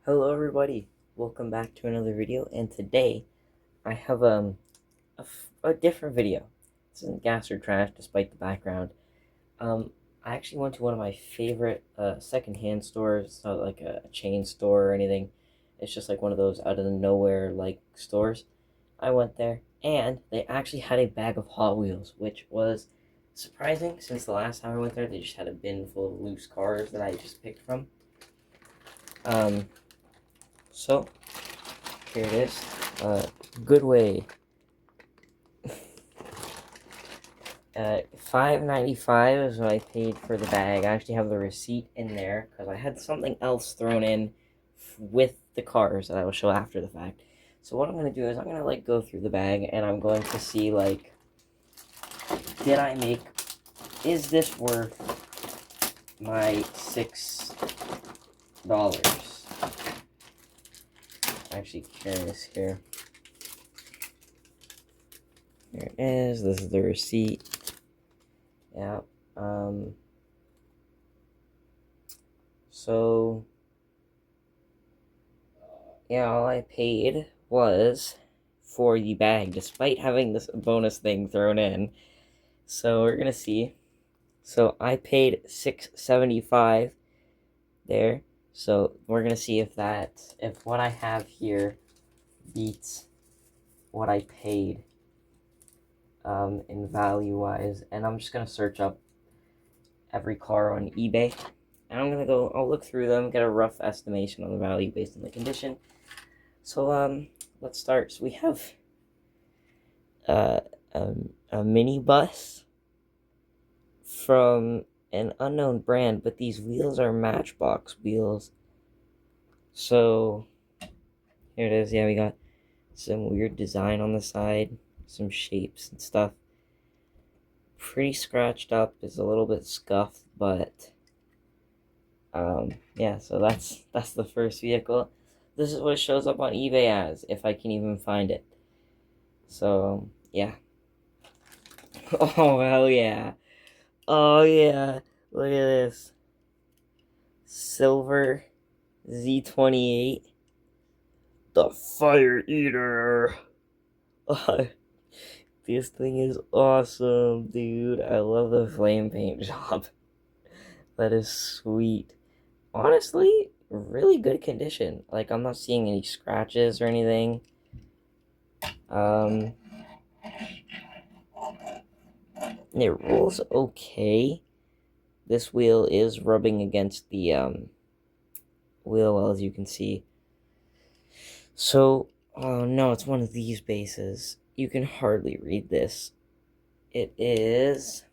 Hello everybody, welcome back to another video, and today I have a different video. This isn't gas or trash despite the background. I actually went to one of my favorite secondhand stores. It's not like a chain store or anything. It's just like one of those out of the nowhere like stores. I went there and they actually had a bag of Hot Wheels, which was surprising since the last time I went there they just had a bin full of loose cars that I just picked from. Um, so Here it is. Goodway. $5.95 is what I paid for the bag. I actually have the receipt in there because I had something else thrown in with the cars that I will show after the fact. So what I'm gonna do is I'm gonna go through the bag and I'm going to see is this worth my $6? I'm actually curious here. Here it is. This is the receipt. Yeah. So yeah, all I paid was for the bag, despite having this bonus thing thrown in. So we're gonna see. So I paid $6.75 there. So we're gonna see if what I have here beats what I paid in value wise. And I'm just gonna search up every car on eBay. And I'll look through them, get a rough estimation on the value based on the condition. So, let's start. So we have uh, a minibus from an unknown brand, but these wheels are Matchbox wheels. So, here it is. Yeah, we got some weird design on the side, some shapes and stuff. Pretty scratched up, is a little bit scuffed, but yeah, so that's the first vehicle. This is what it shows up on eBay as, if I can even find it. So yeah. Oh hell yeah. Oh yeah. Look at this. Silver Z28. The Fire Eater. This thing is awesome, dude. I love the flame paint job. That is sweet. Honestly, really good condition. Like, I'm not seeing any scratches or anything. Um, it rolls okay. This wheel is rubbing against the wheel well, as you can see. So, oh no, it's one of these bases. You can hardly read this. It is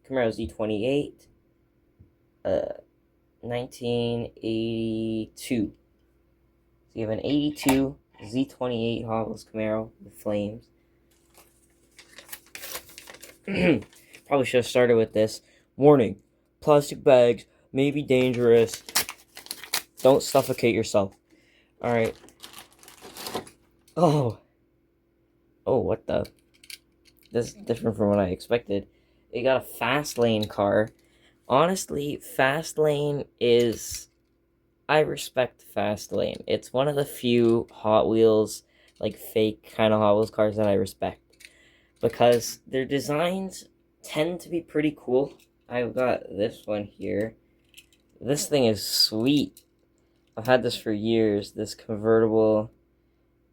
Camaro Z28, 1982. So you have an 82 Z28 Hot Wheels Camaro with flames. Probably should have started with this. Warning, plastic bags may be dangerous. Don't suffocate yourself. Alright. Oh, what the? This is different from what I expected. It got a fast lane car. Honestly, fast lane is... I respect fast lane. It's one of the few Hot Wheels, like fake kind of Hot Wheels cars that I respect. Because their designs tend to be pretty cool. I've got this one here. This thing is sweet. I've had this for years. This convertible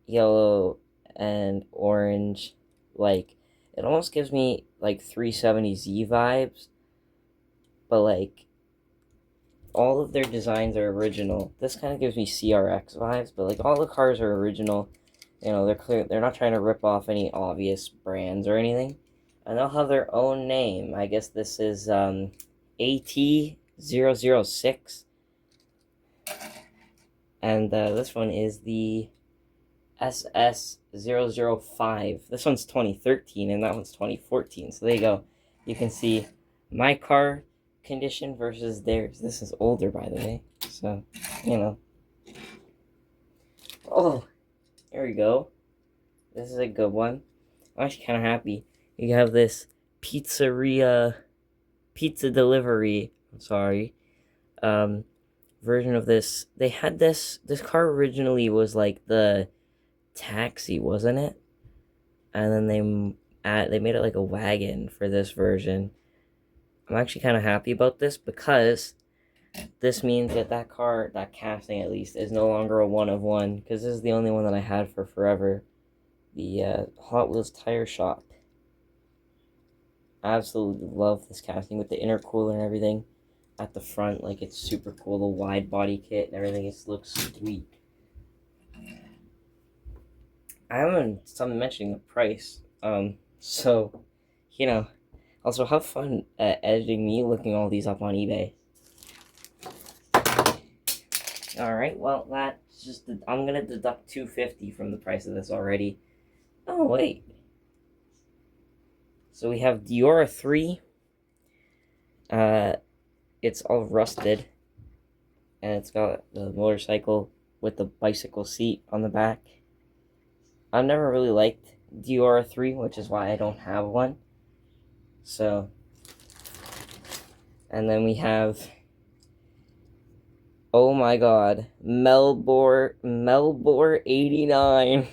yellow and orange, like, it almost gives me like 370Z vibes, but like all of their designs are original. This kind of gives me CRX vibes, but like all the cars are original. You know, they're not trying to rip off any obvious brands or anything. And they'll have their own name. I guess this is AT006. And this one is the SS005. This one's 2013 and that one's 2014. So there you go. You can see my car condition versus theirs. This is older, by the way. So, you know. Oh, there we go. This is a good one. I'm actually kind of happy. You have this pizza delivery, I'm sorry, version of this. They had this car originally was like the taxi, wasn't it? And then they made it like a wagon for this version. I'm actually kind of happy about this because this means that that car, that casting at least, is no longer a one of one, because this is the only one that I had for forever. The Hot Wheels Tire Shop. I absolutely love this casting with the intercooler and everything at the front. Like, it's super cool. The wide body kit and everything, it looks sweet. I haven't stopped mentioning the price. So, you know, also have fun editing me looking all these up on eBay. Alright, well, that's just, I'm gonna deduct $250 from the price of this already. Oh, wait. So we have Diora 3. It's all rusted. And it's got the motorcycle with the bicycle seat on the back. I've never really liked Diora 3, which is why I don't have one. So, and then we have, oh my god, Melbourne 89.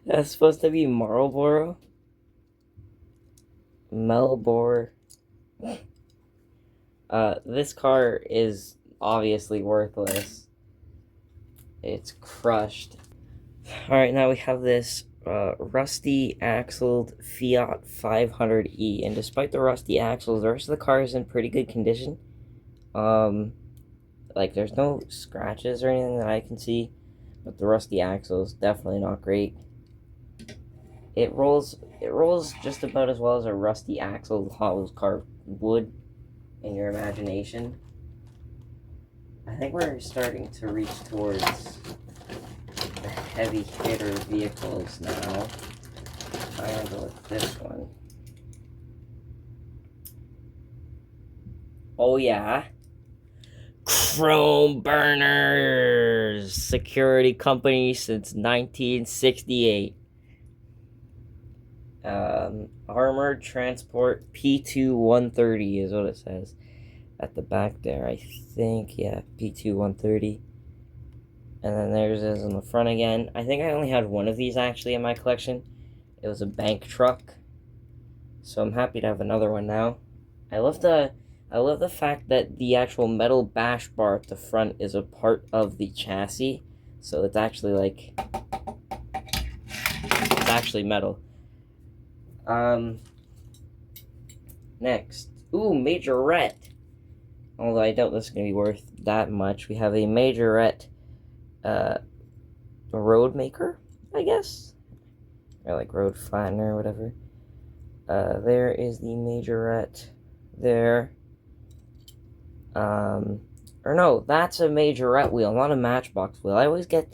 That's supposed to be Marlboro. Melbourne. This car is obviously worthless. It's crushed. Alright, now we have this rusty axled Fiat 500e, and despite the rusty axles, the rest of the car is in pretty good condition. Like, there's no scratches or anything that I can see, but the rusty axles definitely not great. It rolls just about as well as a rusty axle Hot Wheels car would in your imagination. I think we're starting to reach towards the heavy hitter vehicles now. I'm gonna go with this one. Oh yeah. Chrome Burners! Security company since 1968. Armored Transport P2-130 is what it says at the back there, I think. Yeah, P2-130. And then there's this on the front again. I think I only had one of these actually in my collection. It was a bank truck. So I'm happy to have another one now. I love the fact that the actual metal bash bar at the front is a part of the chassis. So it's actually like, it's actually metal. Next. Ooh, Majorette. Although I doubt this is going to be worth that much. We have a Majorette, road maker, I guess? Or like road flattener or whatever. There is the Majorette there. Or no, that's a Majorette wheel, not a Matchbox wheel. I always get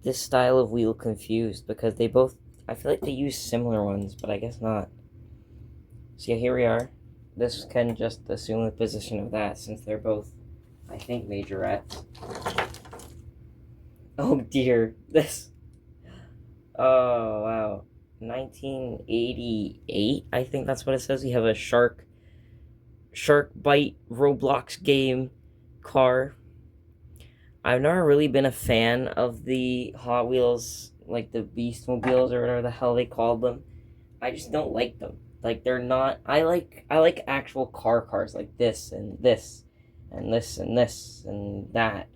this style of wheel confused because they both, I feel like they use similar ones, but I guess not. So yeah, here we are. This can just assume the position of that since they're both, I think, Majorettes. Oh dear, this. Oh wow. 1988, I think that's what it says. We have a Shark Bite Roblox game car. I've never really been a fan of the Hot Wheels, like the Beastmobiles or whatever the hell they called them. I just don't like them. Like, they're not, I like actual cars like this and this and this and this and that.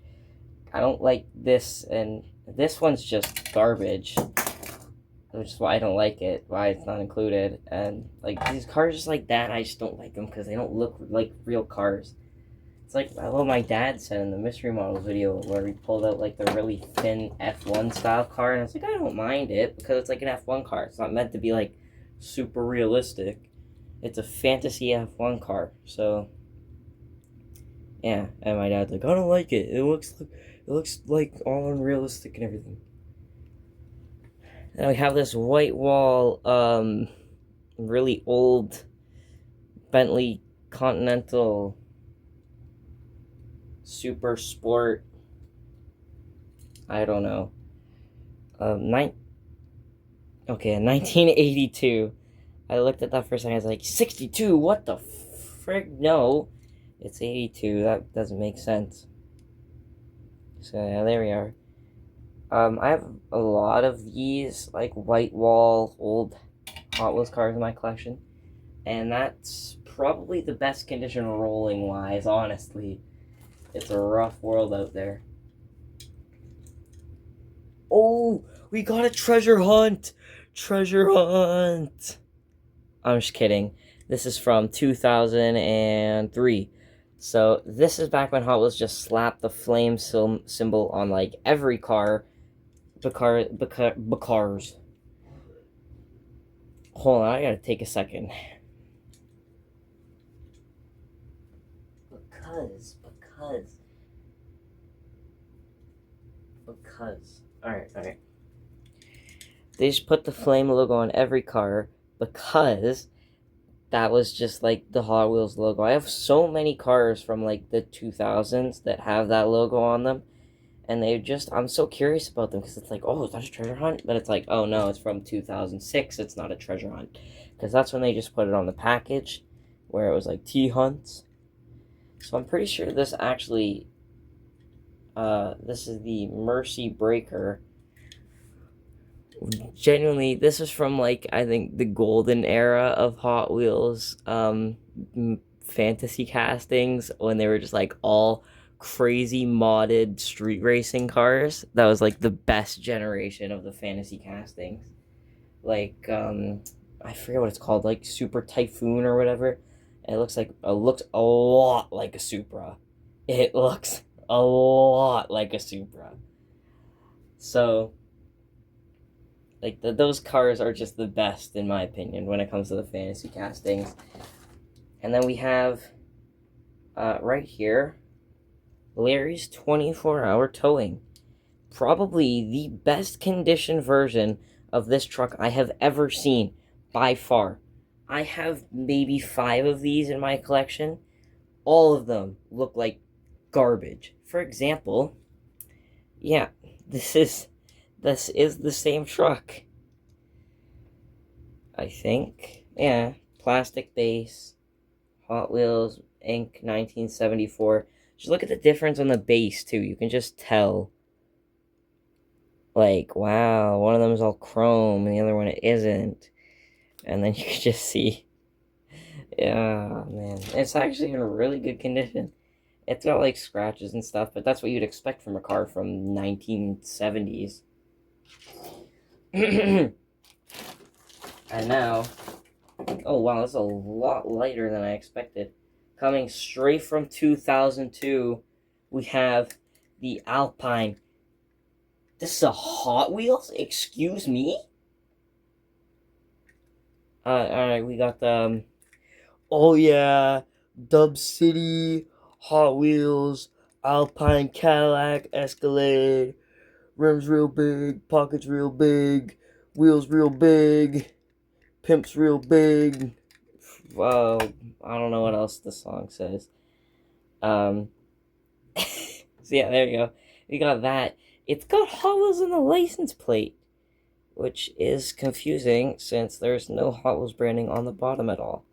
I don't like this, and this one's just garbage, which is why I don't like it, why it's not included. And like these cars just like that, I just don't like them because they don't look like real cars. It's like what my dad said in the Mystery Models video where he pulled out like the really thin F1 style car, and I was like, I don't mind it because it's like an F1 car. It's not meant to be like super realistic. It's a fantasy F1 car. So yeah, and my dad's like, I don't like it. It looks like all unrealistic and everything. Then we have this white wall, really old Bentley Continental Super Sport. I don't know. 1982. I looked at that for a second. I was like, 62? What the frig? No, it's 82. That doesn't make sense. So yeah, there we are. I have a lot of these like white wall old Hot Wheels cars in my collection, and that's probably the best condition rolling wise. Honestly, it's a rough world out there. Oh, we got a treasure hunt! Treasure hunt! I'm just kidding. This is from 2003. So this is back when Hot Wheels just slapped the flame symbol on like every car. Cars. Hold on, I gotta take a second. Because. Alright. They just put the flame logo on every car because that was just like the Hot Wheels logo. I have so many cars from like the 2000s that have that logo on them, and I'm so curious about them because it's like, oh, is that a treasure hunt? But it's like, oh no, it's from 2006. It's not a treasure hunt because that's when they just put it on the package where it was like T hunts. So I'm pretty sure this actually, this is the Mercy Breaker. Genuinely, this is from like I think the golden era of Hot Wheels fantasy castings when they were just like all crazy modded street racing cars. That was like the best generation of the fantasy castings. Like I forget what it's called, like Super Typhoon or whatever. It looks a lot like a Supra. It looks a lot like a Supra. So like those cars are just the best in my opinion when it comes to the fantasy castings. And then we have right here Larry's 24-hour towing. Probably the best condition version of this truck I have ever seen by far. I have maybe 5 of these in my collection. All of them look like garbage. For example, yeah, this is the same truck. I think. Yeah, plastic base, Hot Wheels Inc. 1974. Just look at the difference on the base too. You can just tell. Like, wow, one of them is all chrome and the other one isn't. And then you can just see. Yeah, man. It's actually in a really good condition. It's got like scratches and stuff, but that's what you'd expect from a car from 1970s. And now, oh wow, that's a lot lighter than I expected. Coming straight from 2002, we have the Alpine. This is a Hot Wheels? Excuse me? Alright, we got the, oh yeah, Dub City, Hot Wheels, Alpine Cadillac Escalade, rims real big, pockets real big, wheels real big, pimps real big. I don't know what else the song says. So yeah, there you go. We got that. It's got Hot Wheels in the license plate, which is confusing since there's no Hot Wheels branding on the bottom at all.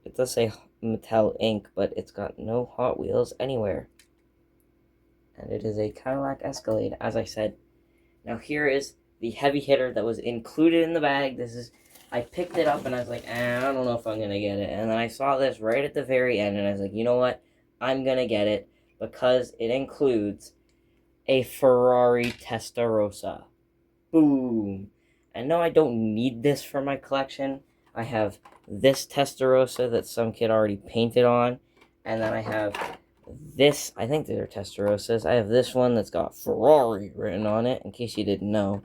It does say Mattel Inc., but it's got no Hot Wheels anywhere. And it is a Cadillac Escalade, as I said. Now here is the heavy hitter that was included in the bag. I picked it up and I was like, I don't know if I'm going to get it. And then I saw this right at the very end and I was like, you know what? I'm going to get it because it includes a Ferrari Testarossa. Boom. And no, I don't need this for my collection. I have this Testarossa that some kid already painted on. And then I have this, I think they're Testarossas. I have this one that's got Ferrari written on it, in case you didn't know.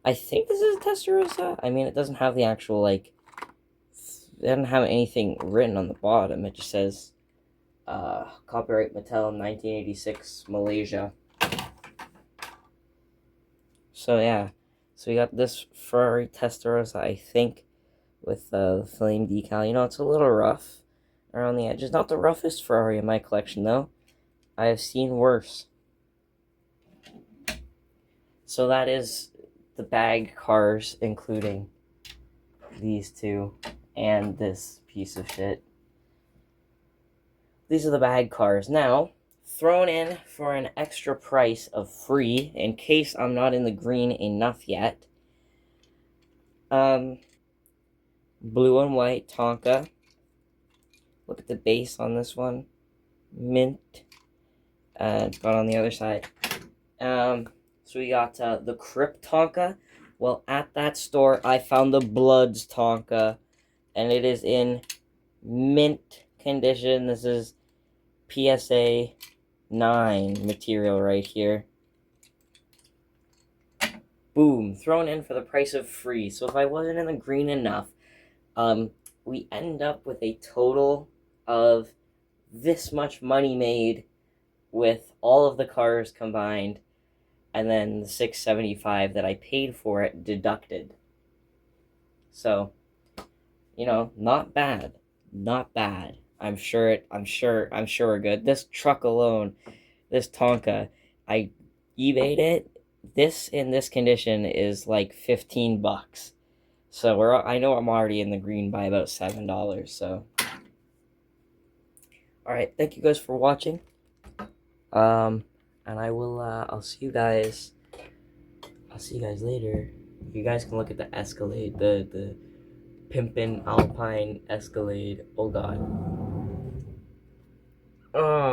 I think this is a Testarossa. I mean, it doesn't have the actual, like, it doesn't have anything written on the bottom. It just says, copyright Mattel 1986 Malaysia. So yeah, so we got this Ferrari Testarossa, I think, with the flame decal. You know, it's a little rough around the edges. Not the roughest Ferrari in my collection, though. I have seen worse. So that is the bag cars, including these two and this piece of shit. these are the bad cars. Now, thrown in for an extra price of free, in case I'm not in the green enough yet. Blue and white Tonka. Look at the base on this one. Mint. But on the other side. So we got the Crip Tonka. Well, at that store, I found the Bloods Tonka. And it is in mint condition. This is PSA 9 material right here. Boom, thrown in for the price of free. So if I wasn't in the green enough, we end up with a total of this much money made with all of the cars combined, and then the $675 that I paid for it deducted. So, not bad. Not bad. I'm sure we're good. This truck alone, this Tonka, I eBayed it. This in this condition is like $15. So I know I'm already in the green by about $7. So, all right, thank you guys for watching. And I will. I'll see you guys. I'll see you guys later. You guys can look at the Escalade, the Pimpin' Alpine Escalade. Oh God.